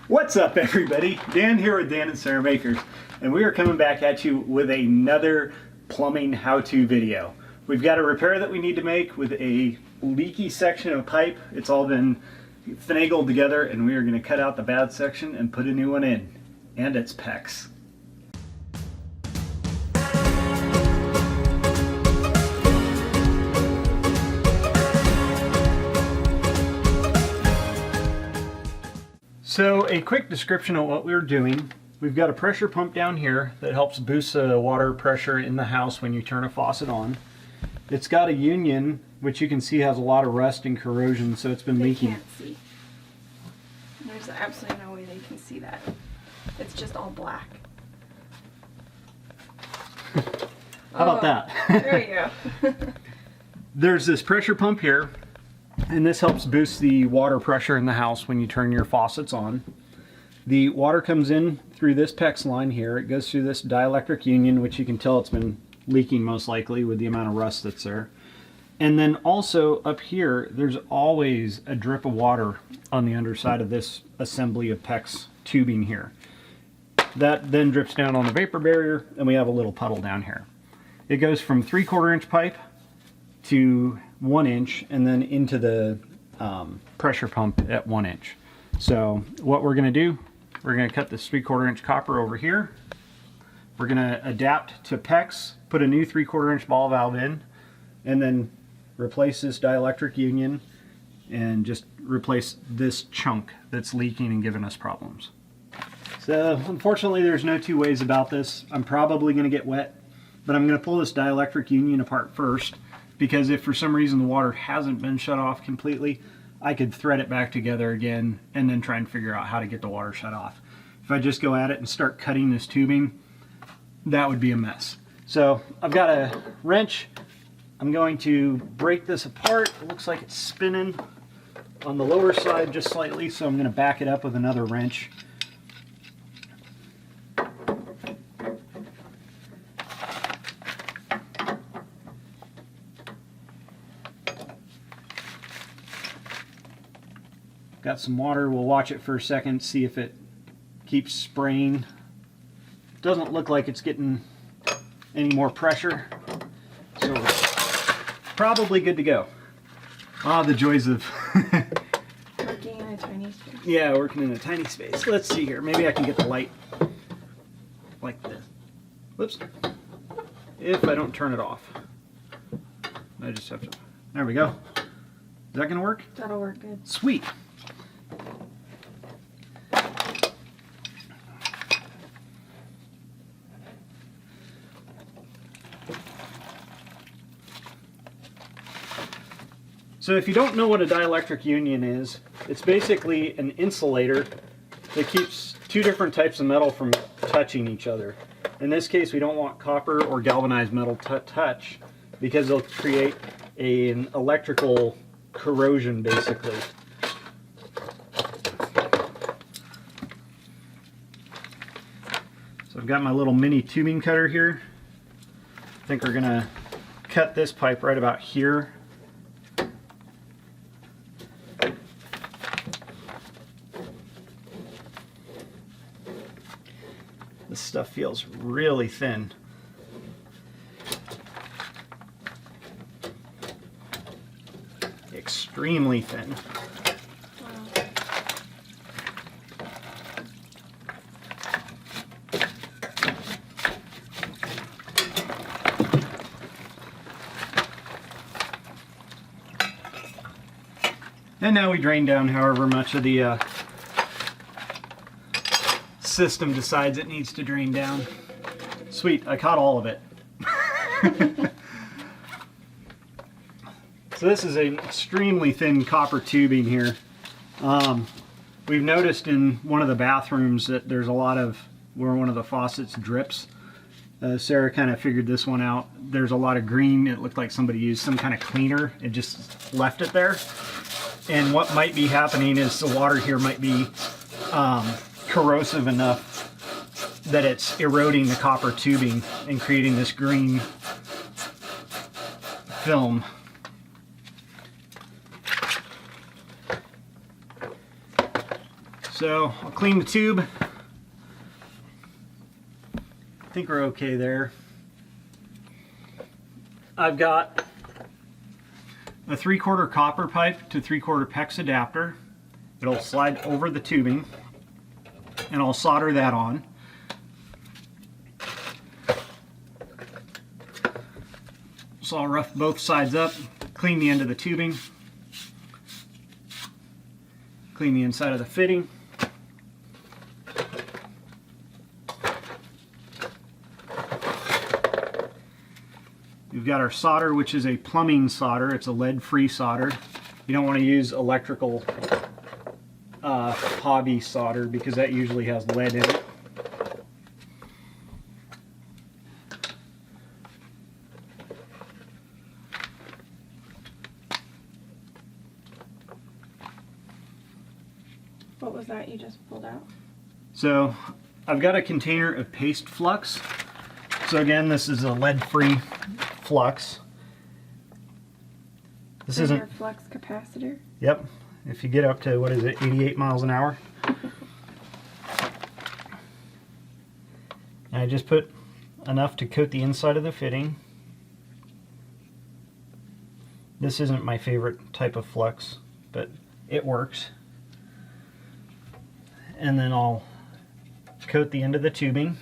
What's up, everybody? Dan here with Dan and Sarah Makers, and we are coming back at you with another plumbing how-to video. We've got a repair that we need to make with a leaky section of pipe. It's all been finagled together, and we are going to cut out the bad section and put a new one in, and it's PEX. So a quick description of what we're doing. We've got a pressure pump down here that helps boost the water pressure in the house when you turn a faucet on. It's got a union, which you can see has a lot of rust and corrosion, so it's been leaking. Can't see. There's absolutely no way they can see that. It's just all black. How about that? There you go. There's this pressure pump here, and this helps boost the water pressure in the house when you turn your faucets on. The water comes in through this PEX line here. It goes through this dielectric union, which you can tell it's been leaking most likely with the amount of rust that's there. And then also up here, there's always a drip of water on the underside of this assembly of PEX tubing here. That then drips down on the vapor barrier, and we have a little puddle down here. It goes from 3/4 inch pipe to 1 inch, and then into the pressure pump at 1 inch. So what we're going to do, we're going to cut this 3/4 inch copper over here. We're going to adapt to PEX, put a new 3/4 inch ball valve in, and then replace this dielectric union and just replace this chunk that's leaking and giving us problems. So unfortunately there's no two ways about this. I'm probably going to get wet, but I'm going to pull this dielectric union apart first, because if for some reason the water hasn't been shut off completely, I could thread it back together again and then try and figure out how to get the water shut off. If I just go at it and start cutting this tubing, that would be a mess. So I've got a wrench. I'm going to break this apart. It looks like it's spinning on the lower side just slightly, so I'm going to back it up with another wrench. Got some water. We'll watch it for a second, see if it keeps spraying. Doesn't look like it's getting any more pressure, so we're probably good to go. Ah, the joys of Working in a tiny space. yeah, working in a tiny space. Let's see here. Maybe I can get the light like this. Whoops. If I don't turn it off. I just have to. There we go. Is that going to work? That'll work good. Sweet. So if you don't know what a dielectric union is, it's basically an insulator that keeps two different types of metal from touching each other. In this case, we don't want copper or galvanized metal to touch, because they'll create an electrical corrosion, basically. So I've got my little mini tubing cutter here. I think we're gonna cut this pipe right about here. This stuff feels really thin. Extremely thin. Wow. And now we drain down however much of the system decides it needs to drain down. Sweet, I caught all of it. So this is an extremely thin copper tubing here. We've noticed in one of the bathrooms that there's a lot of where one of the faucets drips. Sarah kind of figured this one out. There's a lot of green. It looked like somebody used some kind of cleaner and just left it there. And what might be happening is the water here might be corrosive enough that it's eroding the copper tubing and creating this green film. So I'll clean the tube. I think we're okay there. I've got a 3/4 copper pipe to 3/4 PEX adapter. It'll slide over the tubing, and I'll solder that on. So I'll rough both sides up, clean the end of the tubing, clean the inside of the fitting. We've got our solder, which is a plumbing solder. It's a lead-free solder. You don't want to use electrical hobby solder because that usually has lead in it. What was that you just pulled out? So I've got a container of paste flux. So again, this is a lead-free flux. This isn't your flux capacitor. Yep. If you get up to, what is it, 88 miles an hour. And I just put enough to coat the inside of the fitting. This isn't my favorite type of flux, but it works. And then I'll coat the end of the tubing.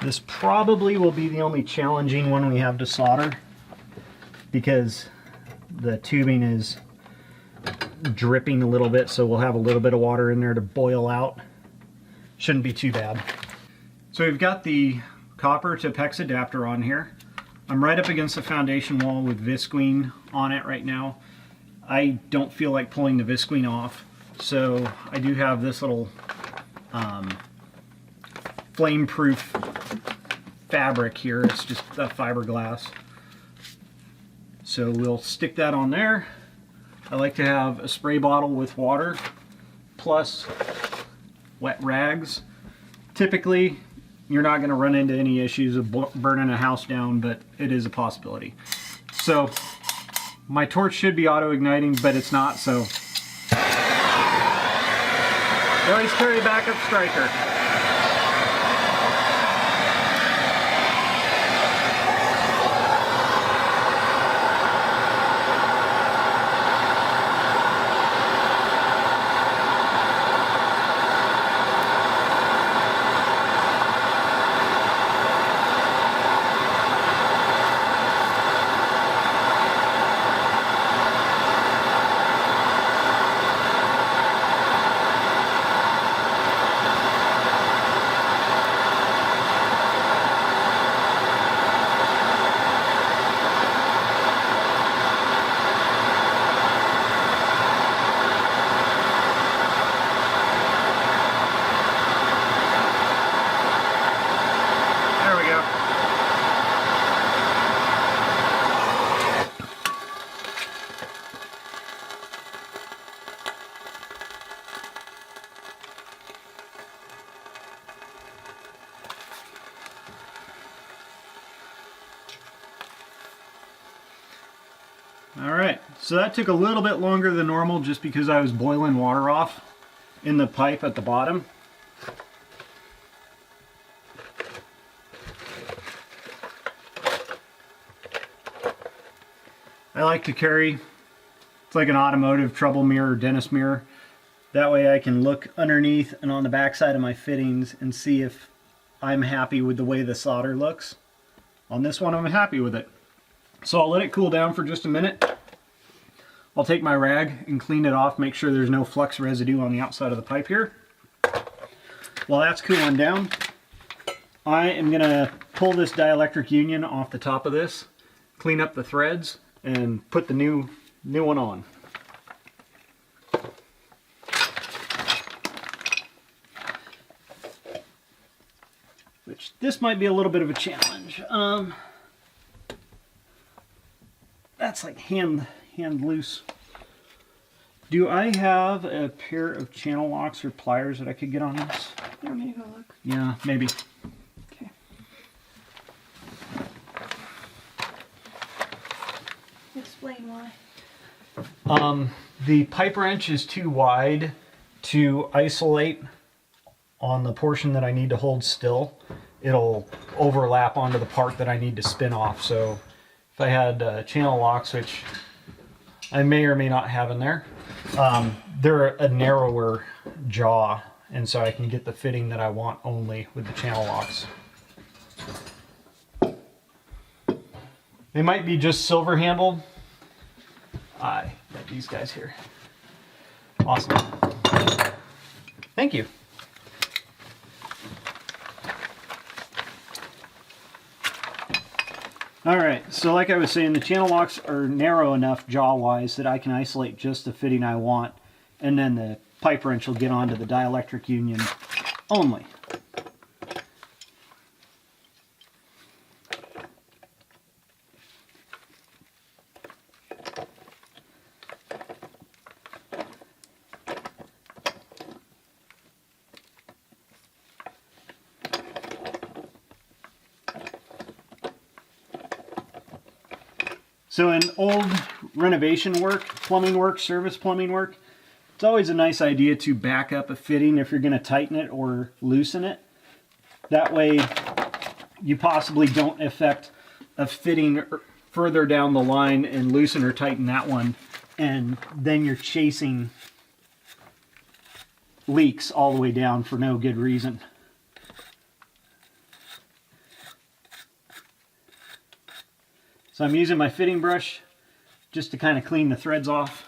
This probably will be the only challenging one we have to solder because the tubing is dripping a little bit, so we'll have a little bit of water in there to boil out. Shouldn't be too bad. So we've got the copper to PEX adapter on here. I'm right up against the foundation wall with Visqueen on it right now. I don't feel like pulling the Visqueen off, so I do have this little flame-proof fabric here. It's just a fiberglass. So we'll stick that on there. I like to have a spray bottle with water plus wet rags. Typically, you're not going to run into any issues of burning a house down, but it is a possibility. So my torch should be auto-igniting, but it's not, so always carry a backup striker. Alright, so that took a little bit longer than normal just because I was boiling water off in the pipe at the bottom. I like to carry, it's like an automotive trouble mirror, dentist mirror. That way I can look underneath and on the back side of my fittings and see if I'm happy with the way the solder looks. On this one I'm happy with it. So I'll let it cool down for just a minute. I'll take my rag and clean it off, make sure there's no flux residue on the outside of the pipe here. While that's cooling down, I am going to pull this dielectric union off the top of this, clean up the threads, and put the new one on. Which, this might be a little bit of a challenge. That's like hand loose. Do I have a pair of channel locks or pliers that I could get on this? You want me to go look? Yeah, maybe. Okay. Explain why. The pipe wrench is too wide to isolate on the portion that I need to hold still. It'll overlap onto the part that I need to spin off. So if I had channel locks, which I may or may not have in there, they're a narrower jaw, and so I can get the fitting that I want only with the channel locks. They might be just silver handled. I got these guys here. Awesome. Thank you. All right, so like I was saying, the channel locks are narrow enough jaw-wise that I can isolate just the fitting I want, and then the pipe wrench will get onto the dielectric union only. So in old renovation work, plumbing work, service plumbing work, it's always a nice idea to back up a fitting if you're going to tighten it or loosen it. That way you possibly don't affect a fitting further down the line and loosen or tighten that one, and then you're chasing leaks all the way down for no good reason. So I'm using my fitting brush just to kind of clean the threads off.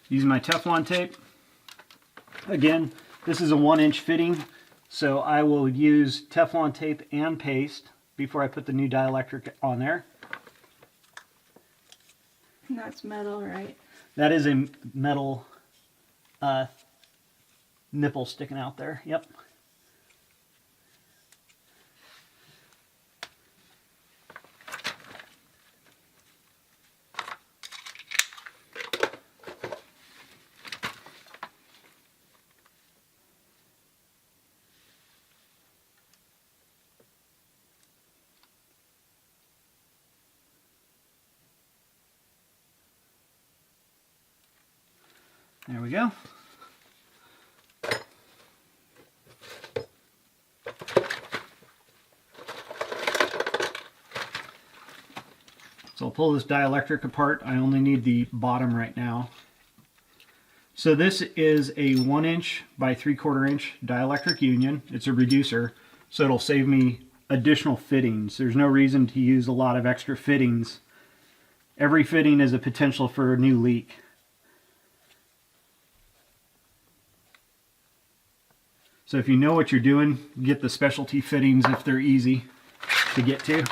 Using my Teflon tape. Again, this is a 1-inch fitting, so I will use Teflon tape and paste before I put the new dielectric on there. And that's metal, right? That is a metal nipple sticking out there. Yep. There we go. So I'll pull this dielectric apart. I only need the bottom right now. So this is a 1-inch by 3/4 inch dielectric union. It's a reducer, so it'll save me additional fittings. There's no reason to use a lot of extra fittings. Every fitting is a potential for a new leak. So if you know what you're doing, get the specialty fittings if they're easy to get to.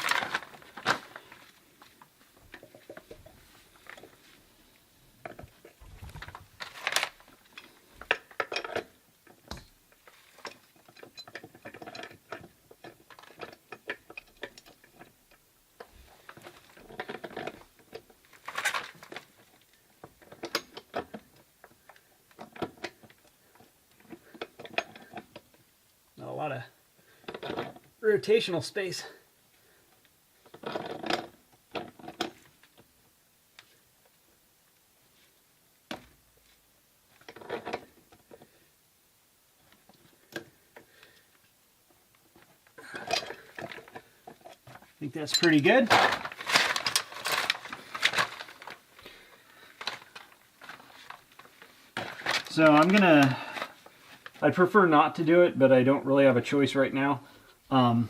A lot of rotational space. I think that's pretty good. So I'd prefer not to do it, but I don't really have a choice right now. I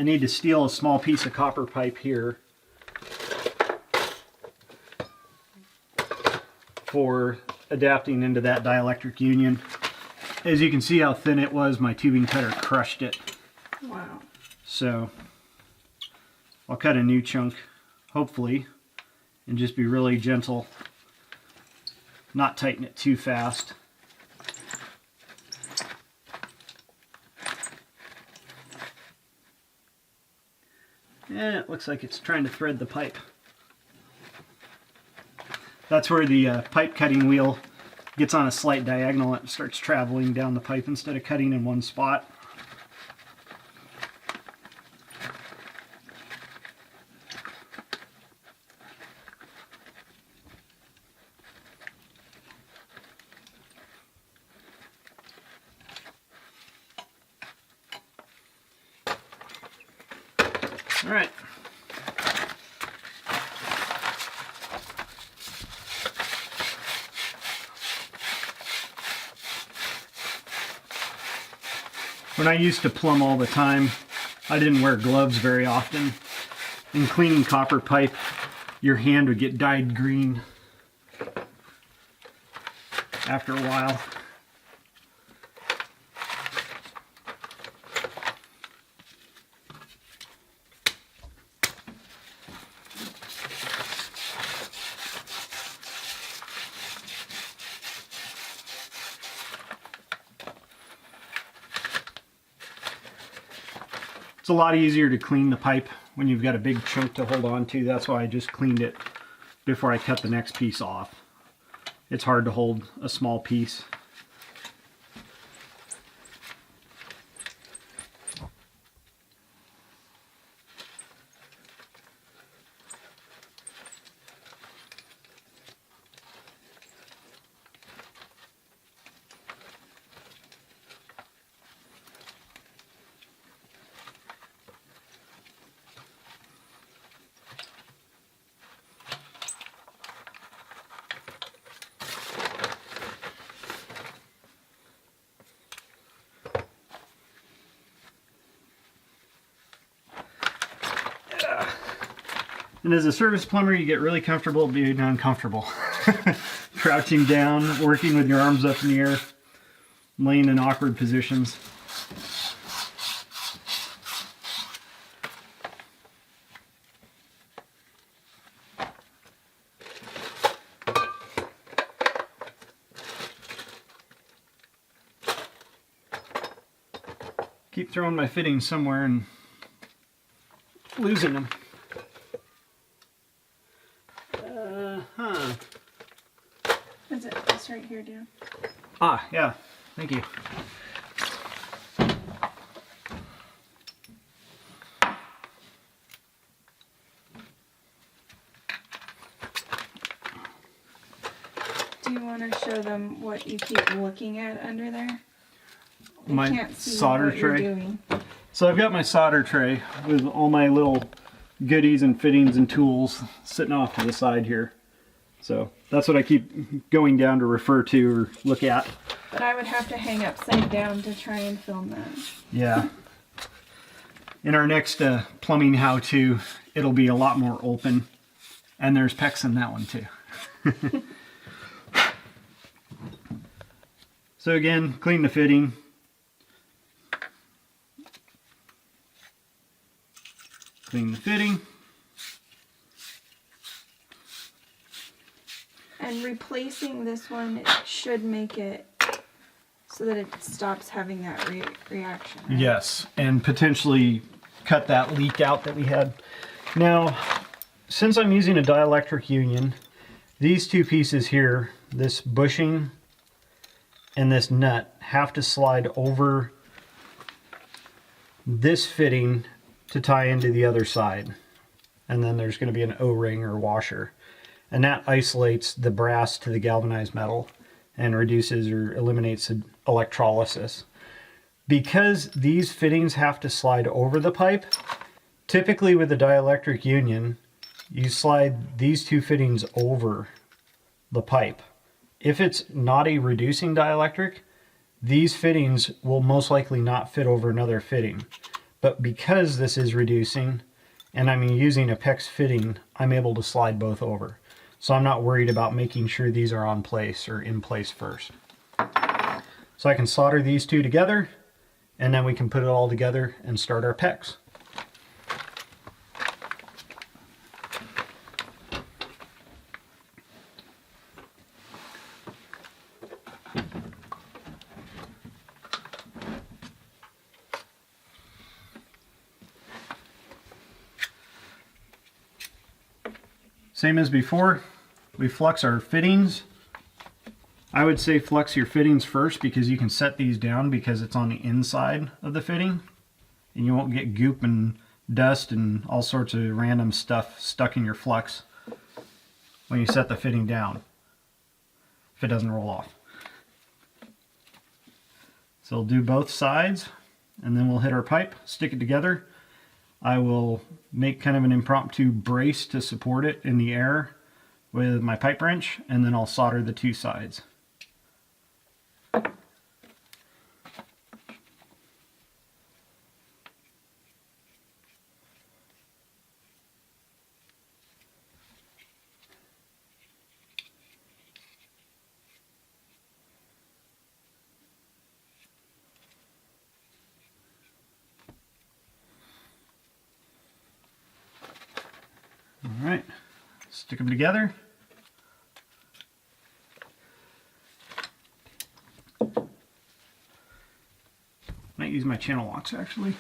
need to steal a small piece of copper pipe here for adapting into that dielectric union. As you can see how thin it was, my tubing cutter crushed it. Wow. So I'll cut a new chunk, hopefully, and just be really gentle, not tighten it too fast. And it looks like it's trying to thread the pipe. That's where the pipe cutting wheel gets on a slight diagonal and starts traveling down the pipe instead of cutting in one spot. All right. When I used to plumb all the time, I didn't wear gloves very often. In cleaning copper pipe, your hand would get dyed green after a while. It's a lot easier to clean the pipe when you've got a big chunk to hold on to. That's why I just cleaned it before I cut the next piece off. It's hard to hold a small piece. And as a service plumber, you get really comfortable being uncomfortable. Crouching down, working with your arms up in the air, laying in awkward positions. Keep throwing my fittings somewhere and losing them. Is it this right here, Dan? Ah, yeah. Thank you. Do you want to show them what you keep looking at under there? They My can't see solder what you're tray. doing. So I've got my solder tray with all my little goodies and fittings and tools sitting off to the side here. So that's what I keep going down to refer to or look at. But I would have to hang upside down to try and film that. Yeah. In our next plumbing how-to, it'll be a lot more open. And there's pecs in that one too. So again, clean the fitting. Clean the fitting. And replacing this one it should make it so that it stops having that reaction. Right? Yes, and potentially cut that leak out that we had. Now, since I'm using a dielectric union, these two pieces here, this bushing and this nut, have to slide over this fitting to tie into the other side. And then there's going to be an O-ring or washer. And that isolates the brass to the galvanized metal and reduces or eliminates electrolysis. Because these fittings have to slide over the pipe, typically with a dielectric union, you slide these two fittings over the pipe. If it's not a reducing dielectric, these fittings will most likely not fit over another fitting. But because this is reducing, and I'm using a PEX fitting, I'm able to slide both over. So I'm not worried about making sure these are on place or in place first. So I can solder these two together, and then we can put it all together and start our PEX. Same as before, we flux our fittings. I would say flux your fittings first because you can set these down because it's on the inside of the fitting and you won't get goop and dust and all sorts of random stuff stuck in your flux when you set the fitting down if it doesn't roll off. So we'll do both sides and then we'll hit our pipe, stick it together. I will make kind of an impromptu brace to support it in the air with my pipe wrench, and then I'll solder the two sides. All right, stick them together. Might use my channel locks actually.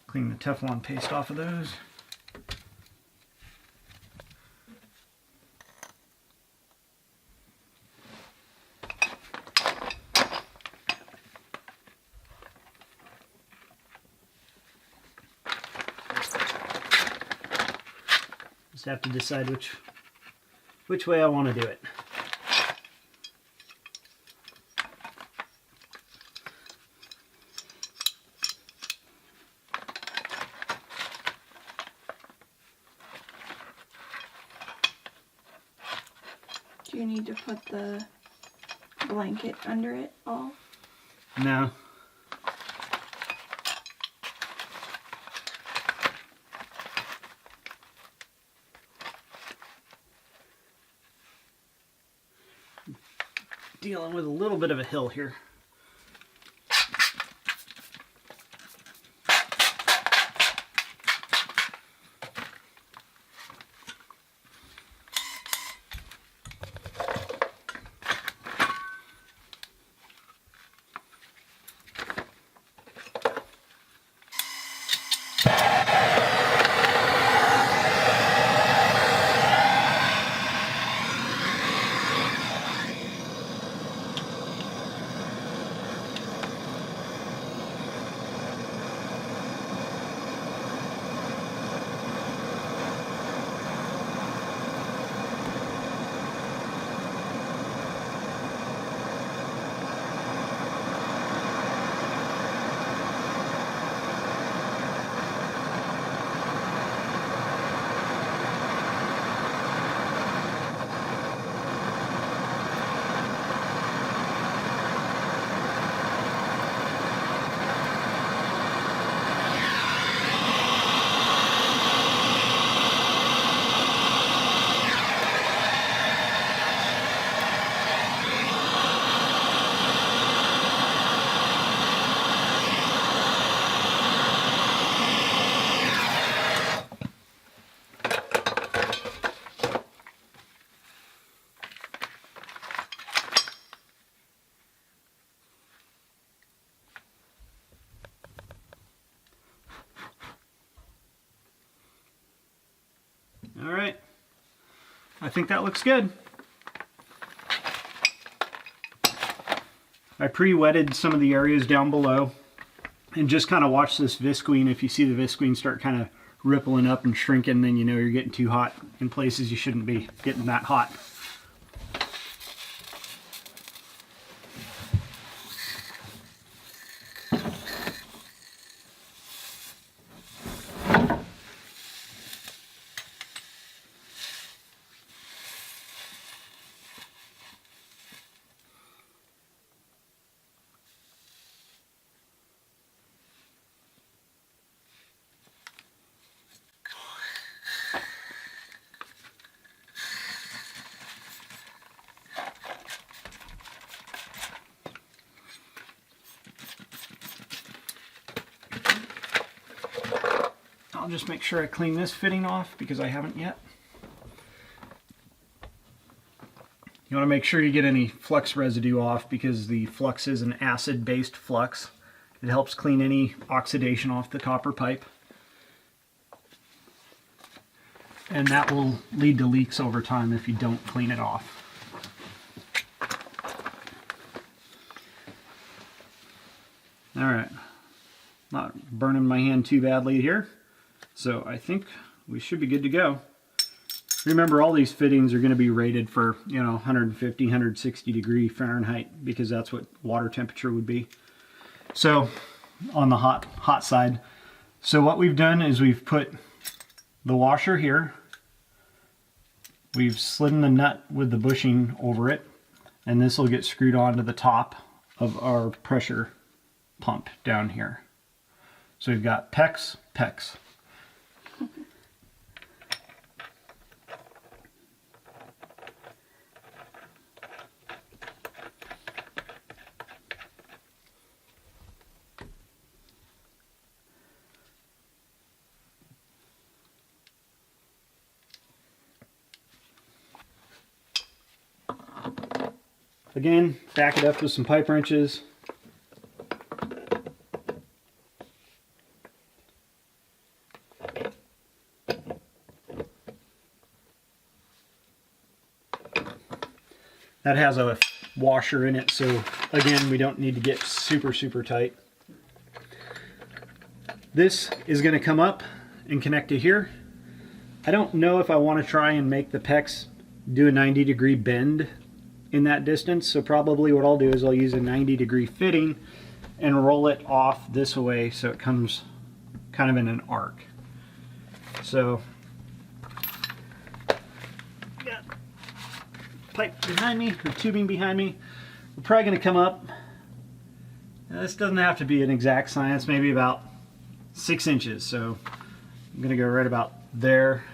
Clean the Teflon paste off of those. Just have to decide which way I want to do it. Do you need to put the blanket under it all? No. Dealing with a little bit of a hill here. All right, I think that looks good. I pre-wetted some of the areas down below, and just kind of watch this visqueen. If you see the visqueen start kind of rippling up and shrinking, then you know you're getting too hot in places you shouldn't be getting that hot. I'll just make sure I clean this fitting off because I haven't yet. You want to make sure you get any flux residue off because the flux is an acid-based flux. It helps clean any oxidation off the copper pipe. And that will lead to leaks over time if you don't clean it off. All right, not burning my hand too badly here. So I think we should be good to go. Remember, all these fittings are going to be rated for, 150, 160 degree Fahrenheit because that's what water temperature would be. So on the hot side. So what we've done is we've put the washer here. We've slid the nut with the bushing over it, and this will get screwed onto the top of our pressure pump down here. So we've got PEX, PEX. Again, back it up with some pipe wrenches. That has a washer in it, so again, we don't need to get super tight. This is going to come up and connect to here. I don't know if I want to try and make the PEX do a 90-degree bend in that distance, so probably what I'll do is I'll use a 90-degree fitting and roll it off this way so it comes kind of in an arc. So, got pipe behind me, or tubing behind me. We're probably going to come up. Now, this doesn't have to be an exact science, maybe about 6 inches. So I'm going to go right about there.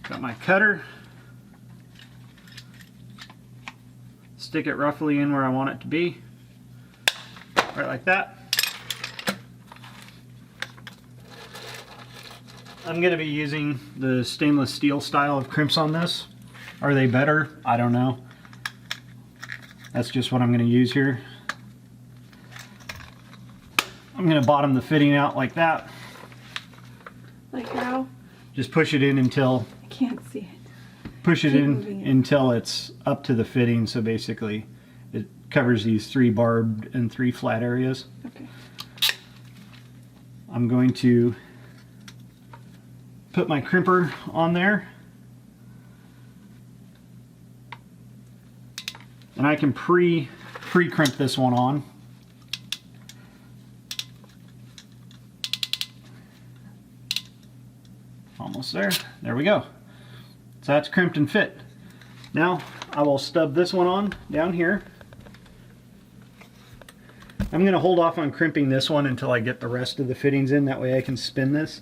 Got my cutter. Stick it roughly in where I want it to be. Right like that. I'm going to be using the stainless steel style of crimps on this. Are they better? I don't know. That's just what I'm going to use here. I'm going to bottom the fitting out like that. Like how? Just push it in until... I can't see it. Push it in until it's up to the fitting, so basically it covers these 3 barbed and 3 flat areas. Okay. I'm going to put my crimper on there, and I can pre-crimp this one on. Almost there. There we go. So that's crimped and fit. Now I will stub this one on down here. I'm going to hold off on crimping this one until I get the rest of the fittings in. That way I can spin this.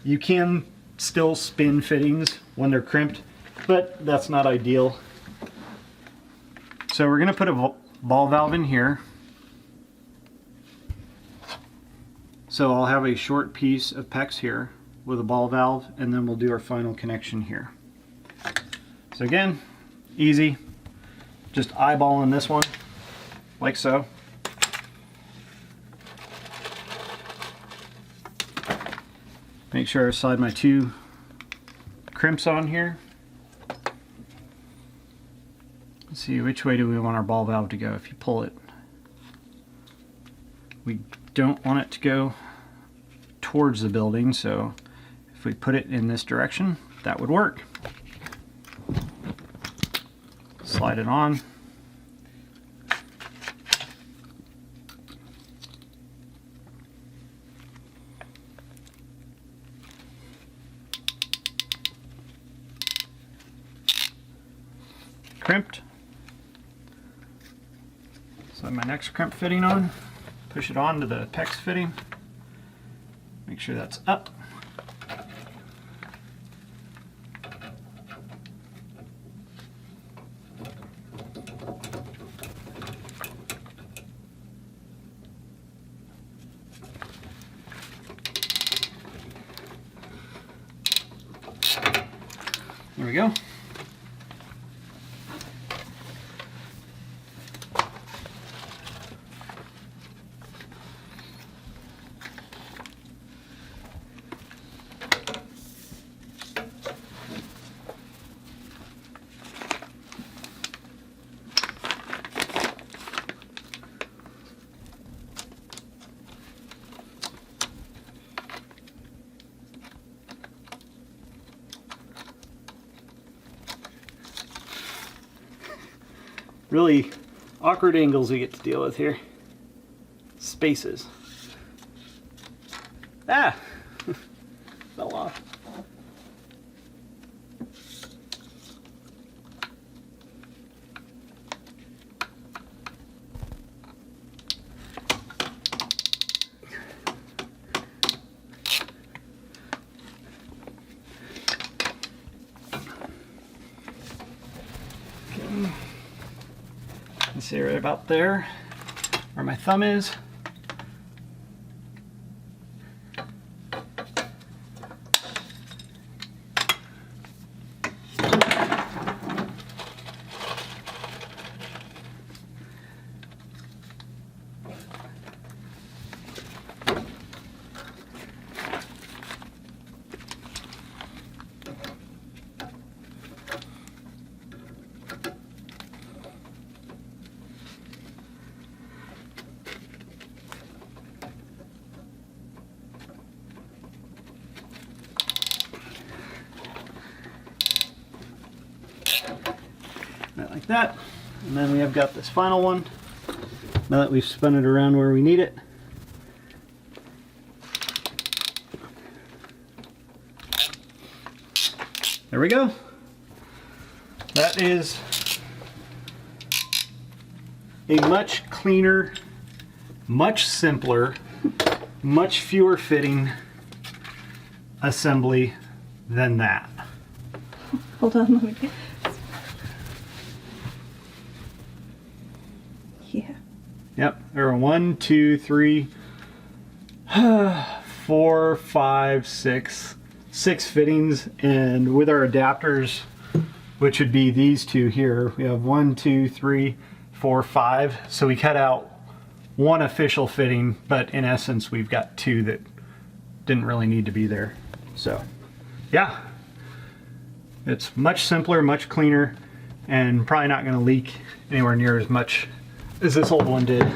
You can still spin fittings when they're crimped, but that's not ideal. So we're going to put a ball valve in here. So I'll have a short piece of PEX here with a ball valve, and then we'll do our final connection here. So again, easy. Just eyeballing this one, like so. Make sure I slide my 2 crimps on here. Let's see, which way do we want our ball valve to go? If you pull it, we don't want it to go towards the building, so if we put it in this direction, that would work. Slide it on. Crimped. Slide my next crimp fitting on. Push it on to the PEX fitting. Make sure that's up. There we go. Really awkward angles we get to deal with here. Spaces. Ah! Fell off. Okay. You see right about there where my thumb is. Like that, and then we have got this final one. Now that we've spun it around where we need it, there we go. That is a much cleaner, much simpler, much fewer fitting assembly than that. Hold on, let me get. Yeah. Yep, there are 1, 2, 3, 4, 5, 6 fittings, and with our adapters, which would be these two here, we have 1, 2, 3, 4, 5. So we cut out one official fitting, but in essence we've got two that didn't really need to be there. So yeah, it's much simpler, much cleaner, and probably not going to leak anywhere near as much as this old one did.